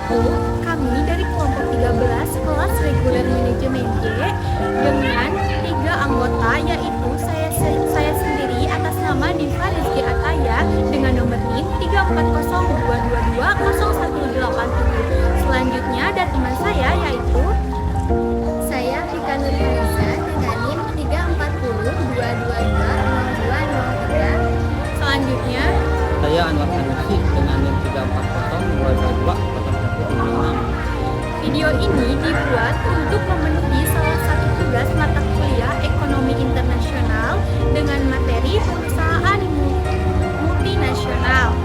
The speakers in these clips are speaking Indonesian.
yaitu kami dari kelompok 13 kelas reguler manajemen J dengan 3 anggota, yaitu saya sendiri atas nama Diva Rizky Ataya dengan nomor NIM 3402220187. Selanjutnya ada teman saya yaitu Saya Vika Nurhaliza dengan NIM 34022220203. selanjutnya Saya Anwar Sanusi dengan NIM 340222106. video ini dibuat untuk memenuhi salah satu tugas mata kuliah Ekonomi Internasional dengan materi perusahaan multinasional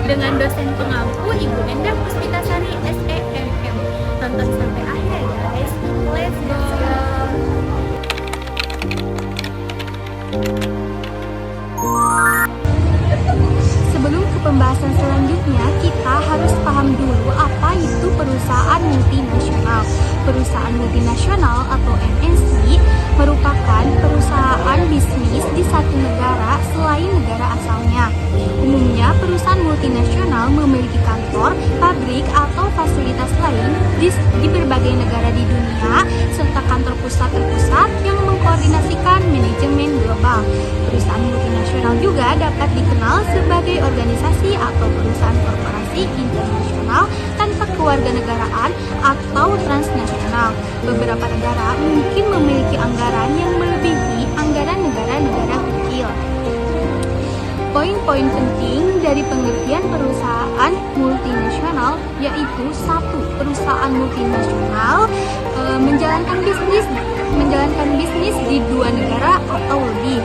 dengan dosen pengampu Ibu Endah Puspitasari SEMM. Tonton sampai akhir ya guys. Let's go. Sebelum ke pembahasan selanjutnya, kita harus paham dulu apa itu perusahaan multinasional. Perusahaan multinasional atau MNC merupakan perusahaan bisnis di satu negara selain negara asalnya. Umumnya, perusahaan multinasional memiliki kantor, pabrik, atau fasilitas lain di berbagai negara di dunia, serta kantor pusat terpusat yang mengkoordinasikan manajemen global. Perusahaan multinasional juga dapat dikenal sebagai organisasi atau perusahaan korporasi internasional tanpa kewarganegaraan atau transnasional. Beberapa negara mungkin memiliki anggaran yang melebihi anggaran negara-negara kecil. Poin-poin penting dari pengertian perusahaan multinasional yaitu: 1. Perusahaan multinasional menjalankan bisnis di 2 negara atau lebih.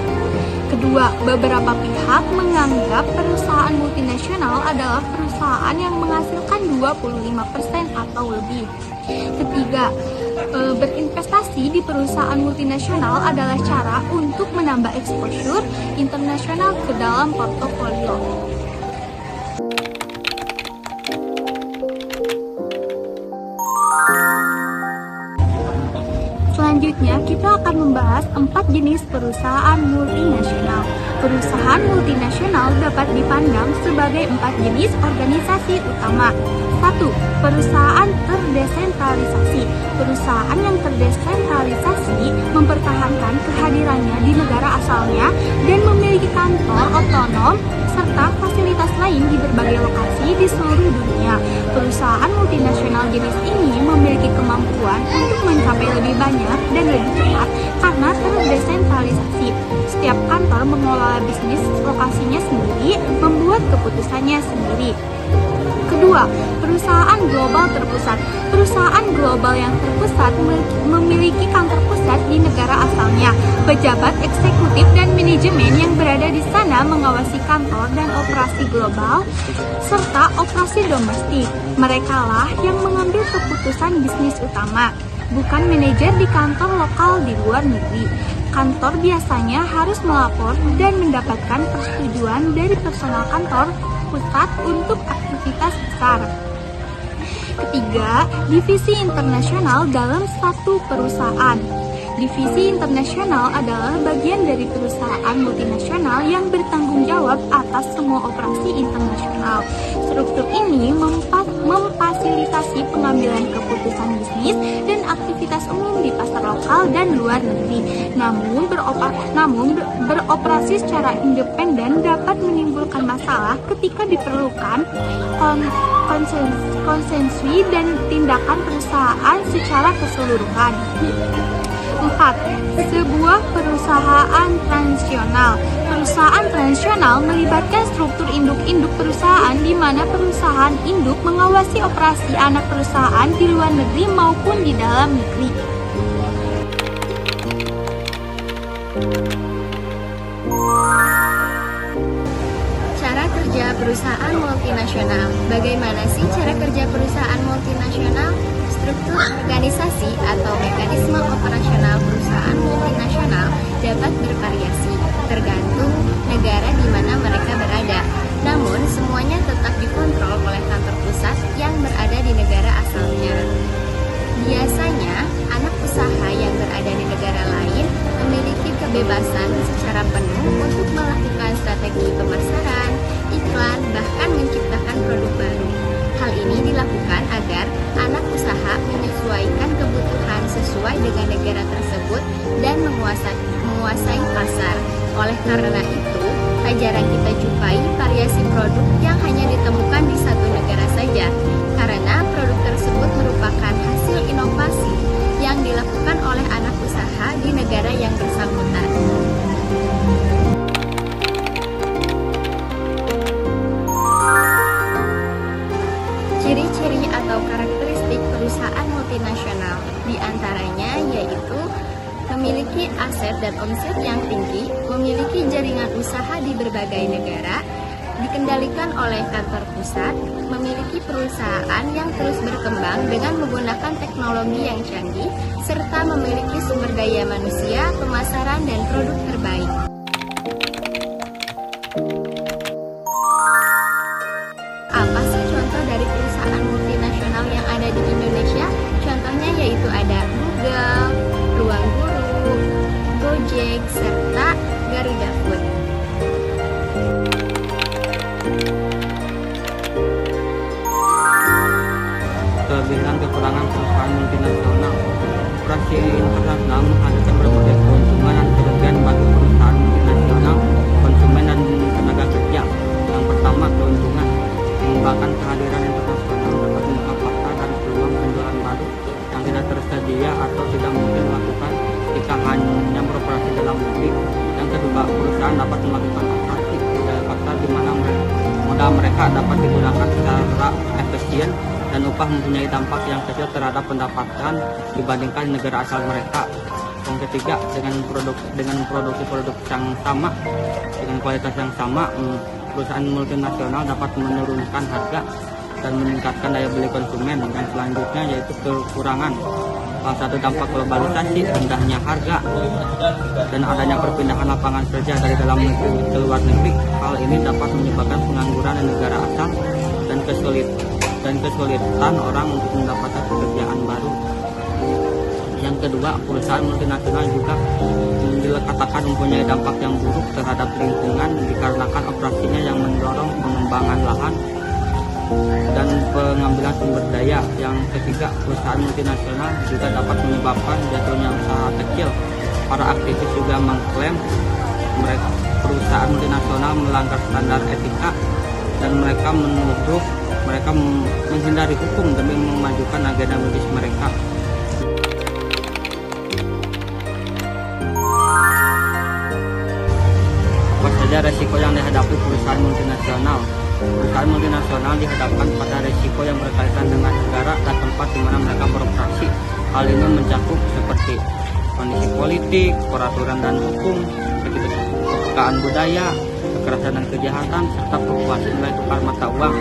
Kedua, beberapa pihak menganggap perusahaan multinasional adalah perusahaan yang menghasilkan 25% atau lebih. Ketiga, berinvestasi di perusahaan multinasional adalah cara untuk menambah exposure internasional ke dalam portofolio. Selanjutnya, kita akan membahas 4 jenis perusahaan multinasional. Perusahaan multinasional dapat dipandang sebagai 4 jenis organisasi utama. 1. Perusahaan terdesentralisasi. Perusahaan yang terdesentralisasi mempertahankan kehadirannya di negara asalnya dan memiliki kantor otonom serta fasilitas lain di berbagai lokasi di seluruh dunia. Perusahaan multinasional jenis ini memiliki kemampuan untuk mencapai lebih banyak dan lebih cepat karena terdesentralisasi. Setiap kantor mengelola bisnis lokasinya sendiri, membuat keputusannya sendiri. Kedua, perusahaan global terpusat. Perusahaan global yang terpusat memiliki kantor pusat di negara asalnya. Pejabat eksekutif dan manajemen yang berada di sana mengawasi kantor dan operasi global serta operasi domestik. Merekalah yang mengambil keputusan bisnis utama, bukan manajer di kantor lokal di luar negeri. Kantor biasanya harus melapor dan mendapatkan persetujuan dari personal kantor pusat untuk aktivitas besar. Ketiga, divisi internasional dalam satu perusahaan. Divisi internasional adalah bagian dari perusahaan multinasional yang bertanggung jawab atas semua operasi internasional. Struktur ini memfasilitasi pengambilan keputusan bisnis dan aktivitas umum di pasar lokal dan luar negeri. Namun beroperasi secara independen dapat menimbulkan masalah ketika diperlukan konsensus dan tindakan perusahaan secara keseluruhan. 4. Sebuah perusahaan transisional. Perusahaan transisional melibatkan struktur induk-induk perusahaan di mana perusahaan induk mengawasi operasi anak perusahaan di luar negeri maupun di dalam negeri. Cara kerja perusahaan multinasional. Bagaimana sih cara kerja perusahaan multinasional? Struktur organisasi atau mekanisme operasional perusahaan multinasional dapat bervariasi tergantung negara di mana mereka berada. Namun, semuanya tetap dikontrol oleh kantor pusat yang berada di negara asalnya. Biasanya, anak usaha yang berada di negara lain memiliki kebebasan secara penuh untuk melakukan strategi pemasaran, iklan, bahkan menciptakan produk baru. Hal ini dilakukan agar Karena itu, tak jarang kita jumpai variasi produk yang hanya ditemukan di satu negara saja, karena produk tersebut merupakan hasil inovasi yang dilakukan oleh anak usaha di negara yang bersangkutan. Ciri-ciri atau karakteristik perusahaan multinasional diantaranya yaitu memiliki aset dan omset yang tinggi, memiliki jaringan usaha di berbagai negara, dikendalikan oleh kantor pusat, memiliki perusahaan yang terus berkembang dengan menggunakan teknologi yang canggih, serta memiliki sumber daya manusia, pemasaran, dan produk terbaik. Apa sih contoh dari perusahaan multinasional yang ada di Indonesia? Contohnya yaitu ada Google, Ruang Guru, Gojek, serta Garuda Food. Kelebihan kekurangan perusahaan multinasional. Operasi internasional menghadirkan berbagai keuntungan dan kerugian bagi perusahaan multinasional, konsumen dan tenaga kerja. Yang pertama, keuntungan. Mengembangkan kehadiran internasional dapat membuka pasar dan peluang penjualan baru yang tidak tersedia atau tidak mungkin melakukan jika hanya beroperasi dalam negeri. Yang kedua, perusahaan dapat melakukan atraksi budaya pasar di mana modal mereka dapat digunakan secara efisien dan upah mempunyai dampak yang kecil terhadap pendapatan dibandingkan negara asal mereka. Yang ketiga, dengan produksi yang sama, dengan kualitas yang sama, perusahaan multinasional dapat menurunkan harga dan meningkatkan daya beli konsumen. Dan selanjutnya yaitu kekurangan. Salah satu dampak globalisasi, rendahnya harga dan adanya perpindahan lapangan kerja dari dalam negeri ke luar negeri. Hal ini dapat menyebabkan pengangguran di negara asal dan kesulitan orang untuk mendapatkan pekerjaan baru. Yang kedua, perusahaan multinasional juga dikatakan mempunyai dampak yang buruk terhadap lingkungan dikarenakan operasinya yang mendorong pengembangan lahan dan pengambilan sumber daya. Yang ketiga, perusahaan multinasional juga dapat menyebabkan jatuhnya usaha kecil. Para aktivis juga mengklaim perusahaan multinasional melanggar standar etika dan mereka menuduh mereka menghindari hukum demi memajukan agenda bisnis mereka. Apa saja resiko yang dihadapi perusahaan multinasional? Perusahaan multinasional dihadapkan pada resiko yang berkaitan dengan negara dan tempat di mana mereka beroperasi. Hal ini mencakup seperti kondisi politik, peraturan dan hukum, kepekaan budaya, kekerasan dan kejahatan, serta fluktuasi nilai tukar mata uang.